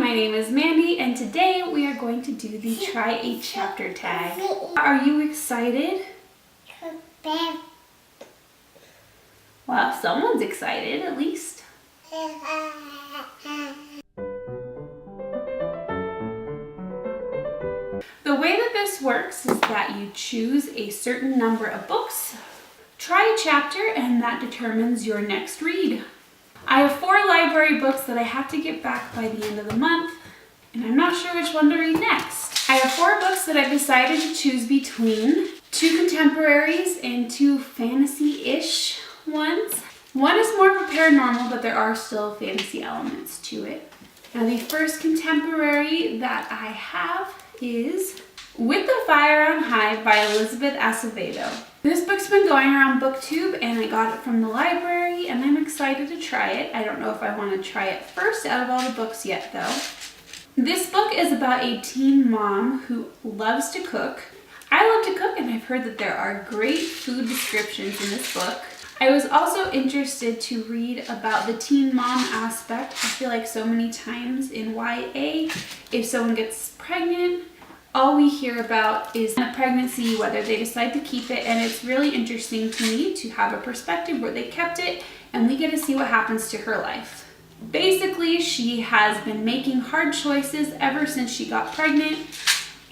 my name is Mandy, and today we are going to do the Try a Chapter tag. Are you excited? Well, someone's excited, at least. The way that this works is that you choose a certain number of books, try a chapter, and that determines your next read. I have 4 library books that I have to get back by the end of the month, and I'm not sure which one to read next. I have 4 books that I've decided to choose between, 2 contemporaries and 2 fantasy-ish ones. One is more of a paranormal, but there are still fantasy elements to it. Now, the first contemporary that I have is With the Fire on High by Elizabeth Acevedo. This book's been going around BookTube, and I got it from the library, and I'm excited to try it. I don't know if I want to try it first out of all the books yet, though. This book is about a teen mom who loves to cook. I love to cook, and I've heard that there are great food descriptions in this book. I was also interested to read about the teen mom aspect. I feel like so many times in YA, if someone gets pregnant, all we hear about is the pregnancy, whether they decide to keep it, and it's really interesting to me to have a perspective where they kept it and we get to see what happens to her life. Basically, she has been making hard choices ever since she got pregnant,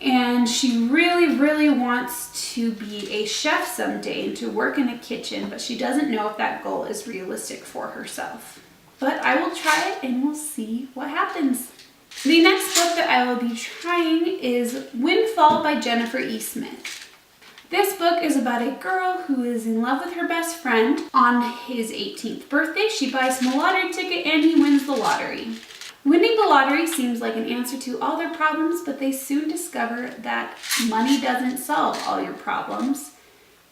and she really wants to be a chef someday and to work in a kitchen, but she doesn't know if that goal is realistic for herself. But I will try it and we'll see what happens. The next book that I will be trying is Windfall by Jennifer E. Smith. This book is about a girl who is in love with her best friend. On his 18th birthday, she buys him a lottery ticket and he wins the lottery. Winning the lottery seems like an answer to all their problems, but they soon discover that money doesn't solve all your problems.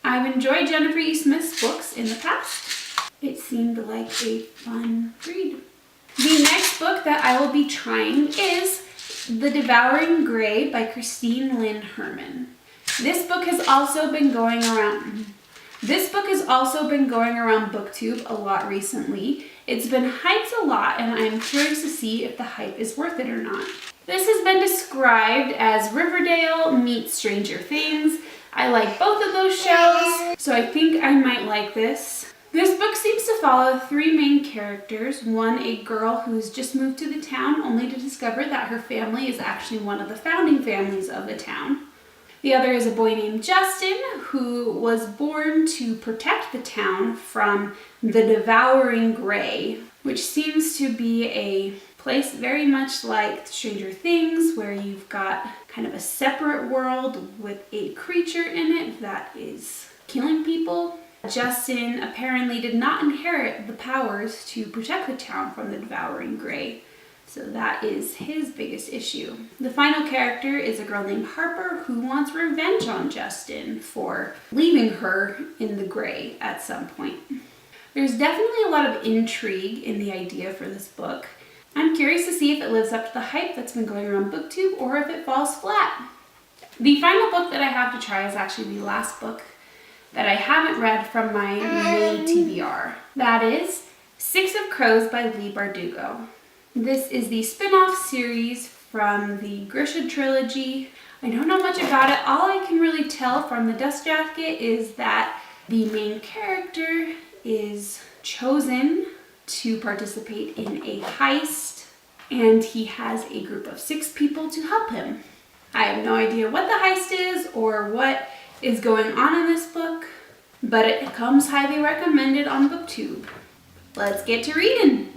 I've enjoyed Jennifer E. Smith's books in the past. It seemed like a fun read. The next book that I will be trying is The Devouring Grey by Christine Lynn Herman. This book has also been going around BookTube a lot recently. It's been hyped a lot, and I'm curious to see if the hype is worth it or not. This has been described as Riverdale meets Stranger Things. I like both of those shows, so I think I might like this. This book seems to follow 3 main characters. One, a girl who's just moved to the town only to discover that her family is actually one of the founding families of the town. The other is a boy named Justin, who was born to protect the town from the Devouring Grey, which seems to be a place very much like Stranger Things, where you've got kind of a separate world with a creature in it that is killing people. Justin apparently did not inherit the powers to protect the town from the Devouring Grey, so that is his biggest issue. The final character is a girl named Harper who wants revenge on Justin for leaving her in the Grey at some point. There's definitely a lot of intrigue in the idea for this book. I'm curious to see if it lives up to the hype that's been going around BookTube or if it falls flat. The final book that I have to try is actually the last book that I haven't read from my May TBR. That is 6 of Crows by Leigh Bardugo. This is the spin-off series from the Grisha trilogy. I don't know much about it. All I can really tell from the dust jacket is that the main character is chosen to participate in a heist, and he has a group of 6 people to help him. I have no idea what the heist is or what is going on in this book, but it comes highly recommended on BookTube. Let's get to reading.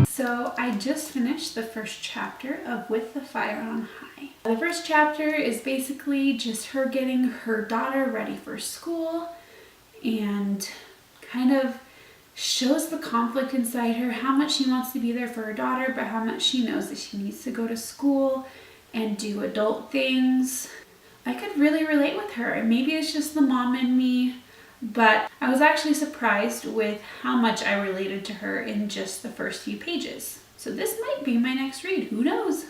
So I just finished the first chapter of With the Fire on High. The first chapter is basically just her getting her daughter ready for school and kind of shows the conflict inside her, how much she wants to be there for her daughter, but how much she knows that she needs to go to school and do adult things. I could really relate with her, and maybe it's just the mom in me, but I was actually surprised with how much I related to her in just the first few pages. So this might be my next read, who knows?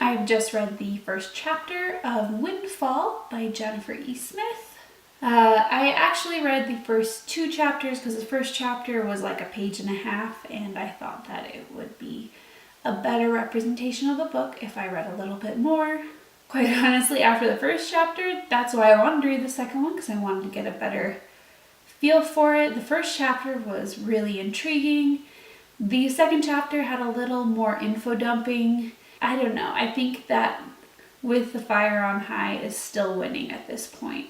I've just read the first chapter of Windfall by Jennifer E. Smith. I actually read the first 2 chapters because the first chapter was like a page and a half, and I thought that it would be a better representation of the book if I read a little bit more. Quite honestly, after the first chapter, that's why I wanted to read the second one, because I wanted to get a better feel for it. The first chapter was really intriguing. The second chapter had a little more info dumping. I don't know. I think that With the Fire on High is still winning at this point.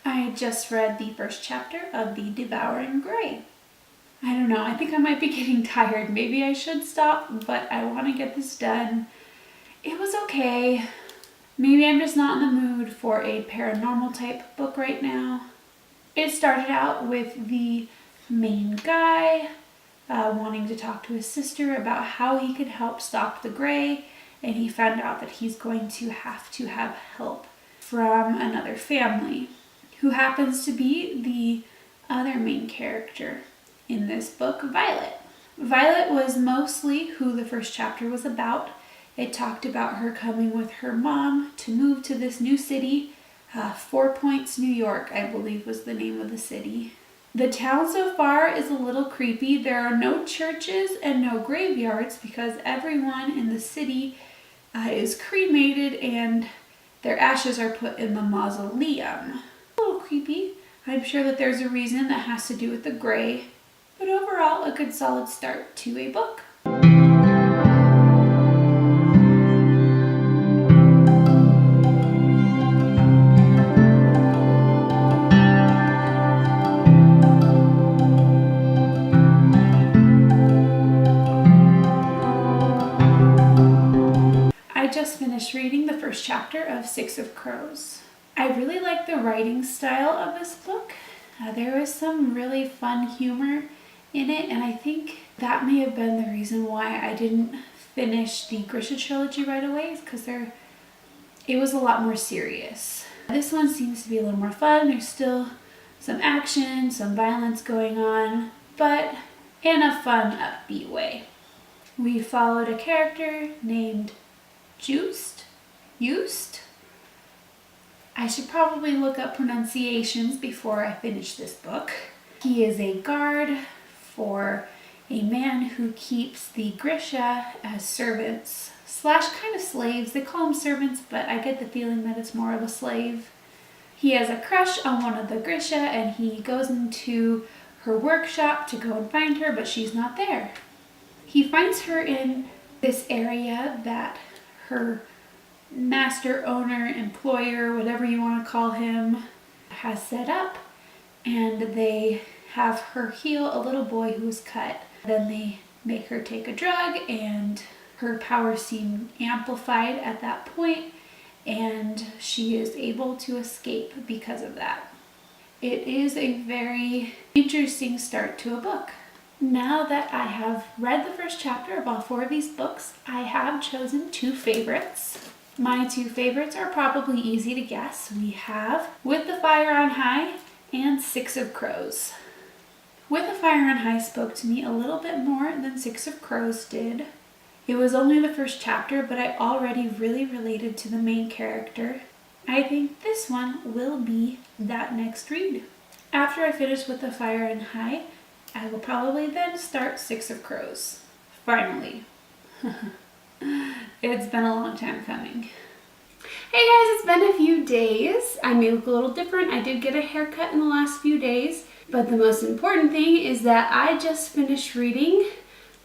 I just read the first chapter of The Devouring Grey. I don't know, I think I might be getting tired. Maybe I should stop, but I want to get this done. It was okay. Maybe I'm just not in the mood for a paranormal type book right now. It started out with the main guy wanting to talk to his sister about how he could help stop the Grey, and he found out that he's going to have help from another family, who happens to be the other main character in this book, Violet. Violet was mostly who the first chapter was about. It talked about her coming with her mom to move to this new city, 4 Points, New York, I believe was the name of the city. The town so far is a little creepy. There are no churches and no graveyards because everyone in the city is cremated and their ashes are put in the mausoleum. A little creepy. I'm sure that there's a reason that has to do with the Grey, but overall a good solid start to a book. I just finished reading the first chapter of Six of Crows. I really like the writing style of this book. There was some really fun humor in it, and I think that may have been the reason why I didn't finish the Grisha trilogy right away, because it was a lot more serious. This one seems to be a little more fun. There's still some action, some violence going on, but in a fun, upbeat way. We followed a character named Joost. I should probably look up pronunciations before I finish this book. He is a guard for a man who keeps the Grisha as servants / kind of slaves. They call them servants, but I get the feeling that it's more of a slave. He has a crush on one of the Grisha, and he goes into her workshop to go and find her, but she's not there. He finds her in this area that her master, owner, employer, whatever you want to call him, has set up, and they have her heal a little boy who was cut. Then they make her take a drug, and her powers seem amplified at that point, and she is able to escape because of that. It is a very interesting start to a book. Now that I have read the first chapter of all 4 of these books, I have chosen 2 favorites. My 2 favorites are probably easy to guess. We have With the Fire on High and Six of Crows. With the Fire on High spoke to me a little bit more than Six of Crows did. It was only the first chapter, but I already really related to the main character. I think this one will be that next read. After I finish With the Fire on High, I will probably then start Six of Crows. Finally. It's been a long time coming. Hey guys, it's been a few days. I may look a little different. I did get a haircut in the last few days, but the most important thing is that I just finished reading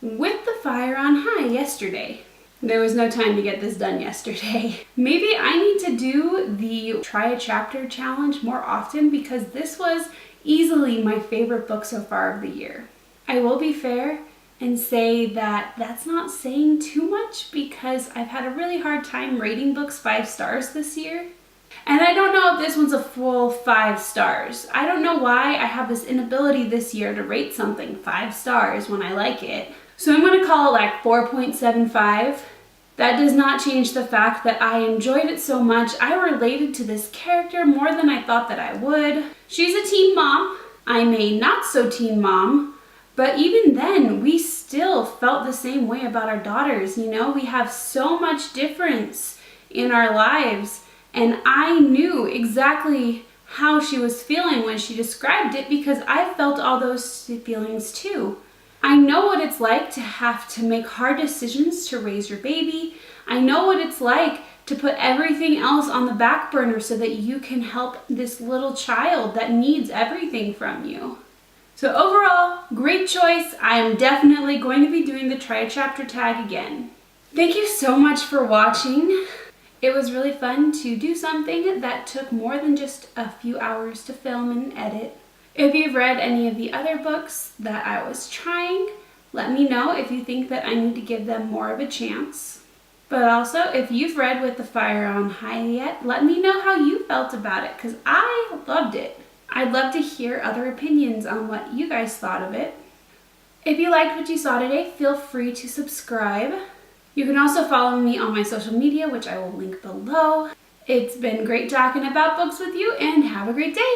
With the Fire on High yesterday. There was no time to get this done yesterday. Maybe I need to do the try a chapter challenge more often, because this was easily my favorite book so far of the year. I will be fair, and say that that's not saying too much because I've had a really hard time rating books 5 stars this year. And I don't know if this one's a full 5 stars. I don't know why I have this inability this year to rate something 5 stars when I like it. So I'm going to call it like 4.75. That does not change the fact that I enjoyed it so much. I related to this character more than I thought that I would. She's a teen mom. I'm a not so teen mom. But even then, we still felt the same way about our daughters. You know, we have so much difference in our lives. And I knew exactly how she was feeling when she described it because I felt all those feelings too. I know what it's like to have to make hard decisions to raise your baby. I know what it's like to put everything else on the back burner so that you can help this little child that needs everything from you. So overall, great choice. I am definitely going to be doing the Try a Chapter tag again. Thank you so much for watching. It was really fun to do something that took more than just a few hours to film and edit. If you've read any of the other books that I was trying, let me know if you think that I need to give them more of a chance. But also, if you've read With the Fire on High yet, let me know how you felt about it because I loved it. I'd love to hear other opinions on what you guys thought of it. If you liked what you saw today, feel free to subscribe. You can also follow me on my social media, which I will link below. It's been great talking about books with you, and have a great day.